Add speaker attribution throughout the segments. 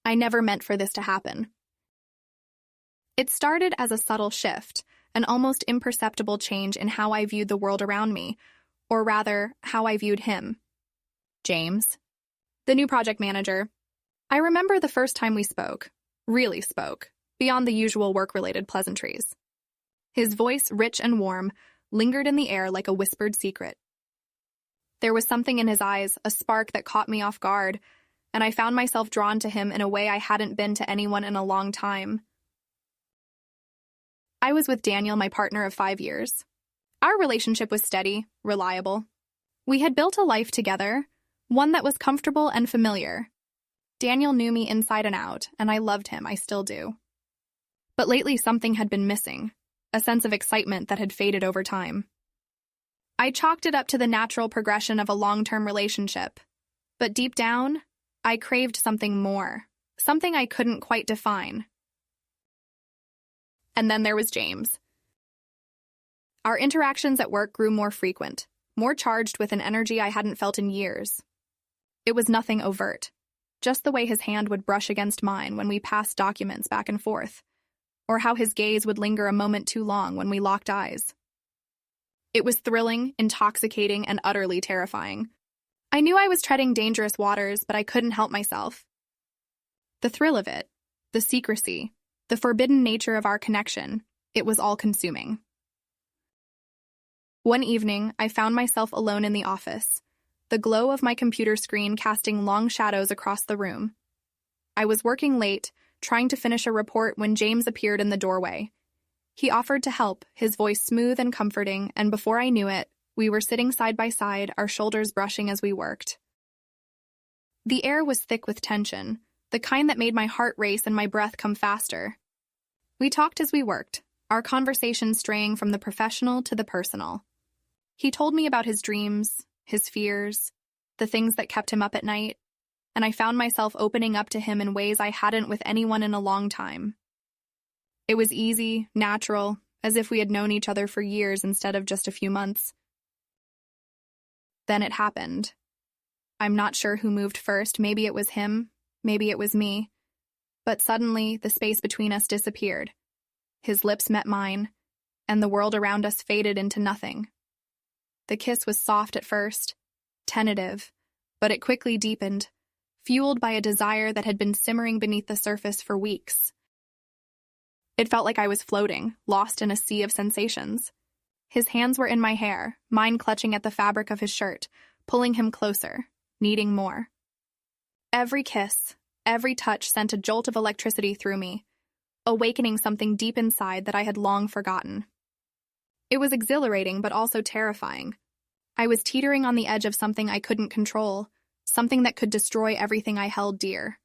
Speaker 1: I never meant for this to happen. It started as a subtle shift, an almost imperceptible change in how I viewed the world around me, or rather, how I viewed him. James, the new project manager. I remember the first time we spoke, really spoke, beyond the usual work-related pleasantries. His voice, rich and warm, lingered in the air like a whispered secret. There was something in his eyes, a spark that caught me off guard, and I found myself drawn to him in a way I hadn't been to anyone in a long time. I was with Daniel, my partner of 5 years. Our relationship was steady, reliable. We had built a life together, one that was comfortable and familiar. Daniel knew me inside and out, and I loved him, I still do. But lately something had been missing, a sense of excitement that had faded over time. I chalked it up to the natural progression of a long-term relationship, but deep down, I craved something more, something I couldn't quite define. And then there was James. Our interactions at work grew more frequent, more charged with an energy I hadn't felt in years. It was nothing overt, just the way his hand would brush against mine when we passed documents back and forth, or how his gaze would linger a moment too long when we locked eyes. It was thrilling, intoxicating, and utterly terrifying. I knew I was treading dangerous waters, but I couldn't help myself. The thrill of it, the secrecy, the forbidden nature of our connection, it was all-consuming. One evening, I found myself alone in the office, the glow of my computer screen casting long shadows across the room. I was working late, trying to finish a report when James appeared in the doorway. He offered to help, his voice smooth and comforting, and before I knew it, we were sitting side by side, our shoulders brushing as we worked. The air was thick with tension, the kind that made my heart race and my breath come faster. We talked as we worked, our conversation straying from the professional to the personal. He told me about his dreams, his fears, the things that kept him up at night, and I found myself opening up to him in ways I hadn't with anyone in a long time. It was easy, natural, as if we had known each other for years instead of just a few months. Then it happened. I'm not sure who moved first, maybe it was him, maybe it was me. But suddenly, the space between us disappeared. His lips met mine, and the world around us faded into nothing. The kiss was soft at first, tentative, but it quickly deepened, fueled by a desire that had been simmering beneath the surface for weeks. It felt like I was floating, lost in a sea of sensations. His hands were in my hair, mine clutching at the fabric of his shirt, pulling him closer, needing more. Every kiss, every touch sent a jolt of electricity through me, awakening something deep inside that I had long forgotten. It was exhilarating but also terrifying. I was teetering on the edge of something I couldn't control, something that could destroy everything I held dear.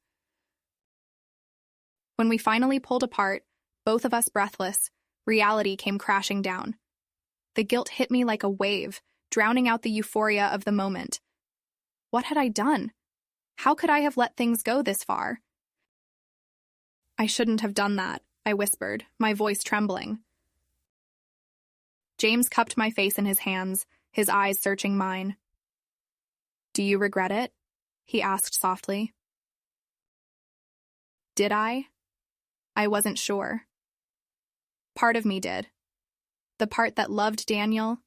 Speaker 1: When we finally pulled apart, both of us breathless, reality came crashing down. The guilt hit me like a wave, drowning out the euphoria of the moment. What had I done? How could I have let things go this far? I shouldn't have done that, I whispered, my voice trembling. James cupped my face in his hands, his eyes searching mine. Do you regret it? He asked softly. Did I? I wasn't sure. Part of me did. The part that loved Daniel,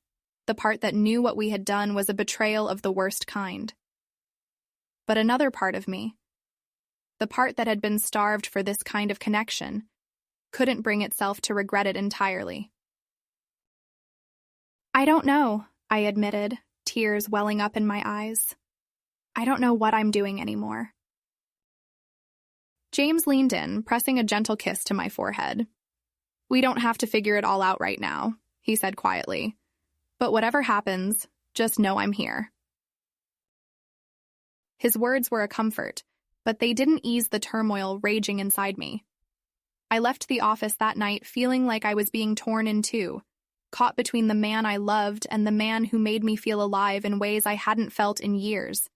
Speaker 1: the part that knew what we had done was a betrayal of the worst kind. But another part of me, the part that had been starved for this kind of connection, couldn't bring itself to regret it entirely. I don't know, I admitted, tears welling up in my eyes. I don't know what I'm doing anymore. James leaned in, pressing a gentle kiss to my forehead. We don't have to figure it all out right now, he said quietly. But whatever happens, just know I'm here. His words were a comfort, but they didn't ease the turmoil raging inside me. I left the office that night feeling like I was being torn in two, caught between the man I loved and the man who made me feel alive in ways I hadn't felt in years.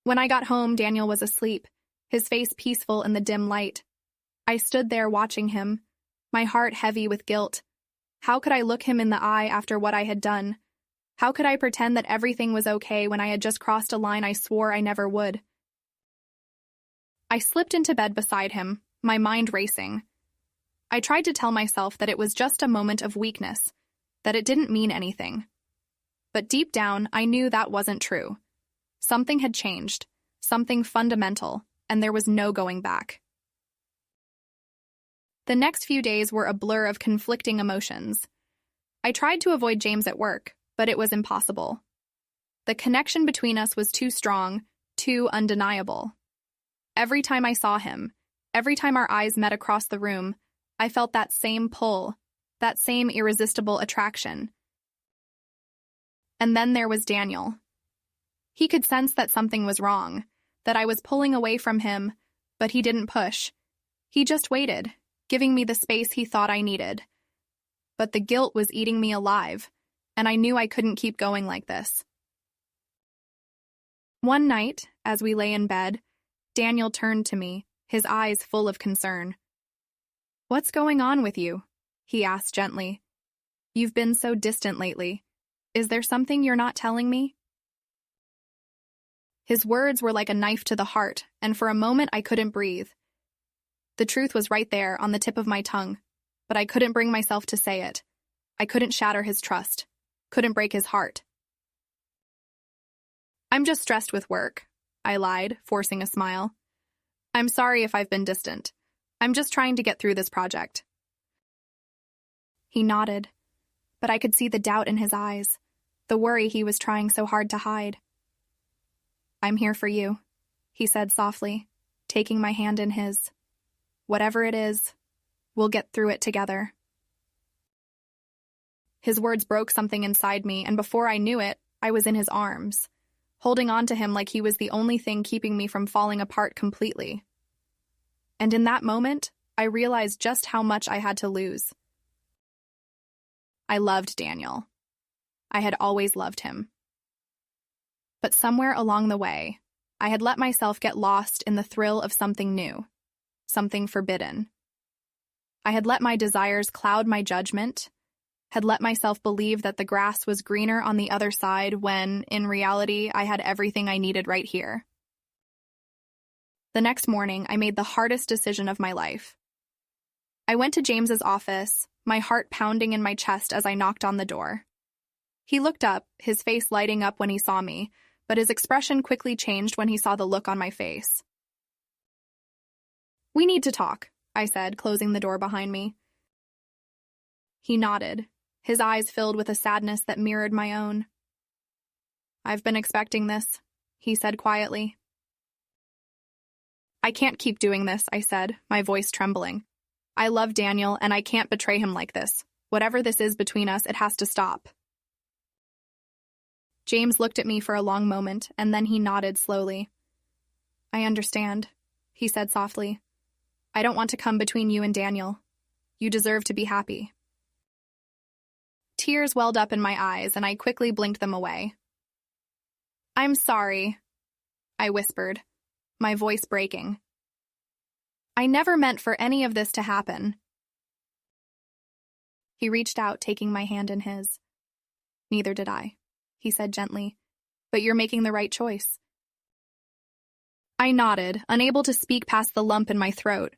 Speaker 1: When I got home, Daniel was asleep, his face peaceful in the dim light. I stood there watching him, my heart heavy with guilt. How could I look him in the eye after what I had done? How could I pretend that everything was okay when I had just crossed a line I swore I never would? I slipped into bed beside him, my mind racing. I tried to tell myself that it was just a moment of weakness, that it didn't mean anything. But deep down, I knew that wasn't true. Something had changed, something fundamental, and there was no going back. The next few days were a blur of conflicting emotions. I tried to avoid James at work, but it was impossible. The connection between us was too strong, too undeniable. Every time I saw him, every time our eyes met across the room, I felt that same pull, that same irresistible attraction. And then there was Daniel. He could sense that something was wrong, that I was pulling away from him, but he didn't push. He just waited, giving me the space he thought I needed. But the guilt was eating me alive, and I knew I couldn't keep going like this. One night, as we lay in bed, Daniel turned to me, his eyes full of concern. "What's going on with you?" he asked gently. "You've been so distant lately. Is there something you're not telling me?" His words were like a knife to the heart, and for a moment I couldn't breathe. The truth was right there on the tip of my tongue, but I couldn't bring myself to say it. I couldn't shatter his trust, couldn't break his heart. "I'm just stressed with work," I lied, forcing a smile. "I'm sorry if I've been distant. I'm just trying to get through this project." He nodded, but I could see the doubt in his eyes, the worry he was trying so hard to hide. "I'm here for you," he said softly, taking my hand in his. "Whatever it is, we'll get through it together." His words broke something inside me, and before I knew it, I was in his arms, holding on to him like he was the only thing keeping me from falling apart completely. And in that moment, I realized just how much I had to lose. I loved Daniel. I had always loved him. But somewhere along the way, I had let myself get lost in the thrill of something new, something forbidden. I had let my desires cloud my judgment, had let myself believe that the grass was greener on the other side when, in reality, I had everything I needed right here. The next morning, I made the hardest decision of my life. I went to James's office, my heart pounding in my chest as I knocked on the door. He looked up, his face lighting up when he saw me, but his expression quickly changed when he saw the look on my face. "We need to talk," I said, closing the door behind me. He nodded, his eyes filled with a sadness that mirrored my own. "I've been expecting this," he said quietly. "I can't keep doing this," I said, my voice trembling. "I love Daniel, and I can't betray him like this. Whatever this is between us, it has to stop." James looked at me for a long moment, and then he nodded slowly. "I understand," he said softly. "I don't want to come between you and Daniel. You deserve to be happy." Tears welled up in my eyes, and I quickly blinked them away. "I'm sorry," I whispered, my voice breaking. "I never meant for any of this to happen." He reached out, taking my hand in his. "Neither did I," he said gently, "but you're making the right choice." I nodded, unable to speak past the lump in my throat.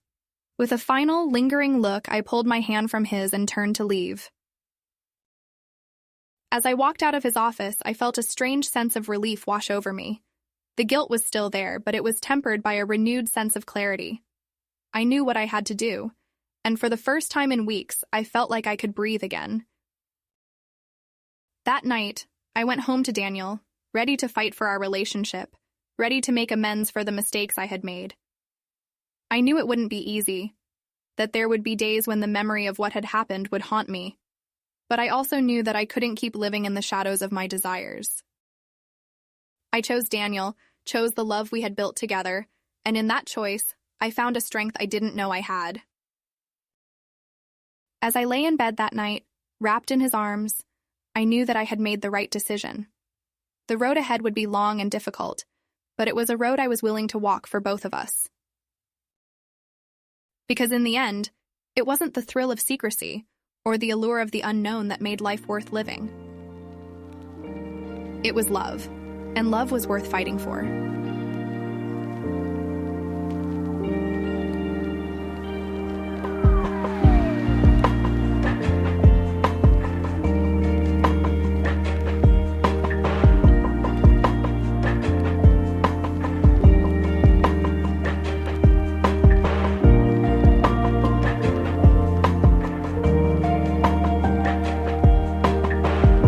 Speaker 1: With a final, lingering look, I pulled my hand from his and turned to leave. As I walked out of his office, I felt a strange sense of relief wash over me. The guilt was still there, but it was tempered by a renewed sense of clarity. I knew what I had to do, and for the first time in weeks, I felt like I could breathe again. That night, I went home to Daniel, ready to fight for our relationship, ready to make amends for the mistakes I had made. I knew it wouldn't be easy, that there would be days when the memory of what had happened would haunt me, but I also knew that I couldn't keep living in the shadows of my desires. I chose Daniel, chose the love we had built together, and in that choice, I found a strength I didn't know I had. As I lay in bed that night, wrapped in his arms, I knew that I had made the right decision. The road ahead would be long and difficult, but it was a road I was willing to walk for both of us. Because in the end, it wasn't the thrill of secrecy or the allure of the unknown that made life worth living. It was love, and love was worth fighting for.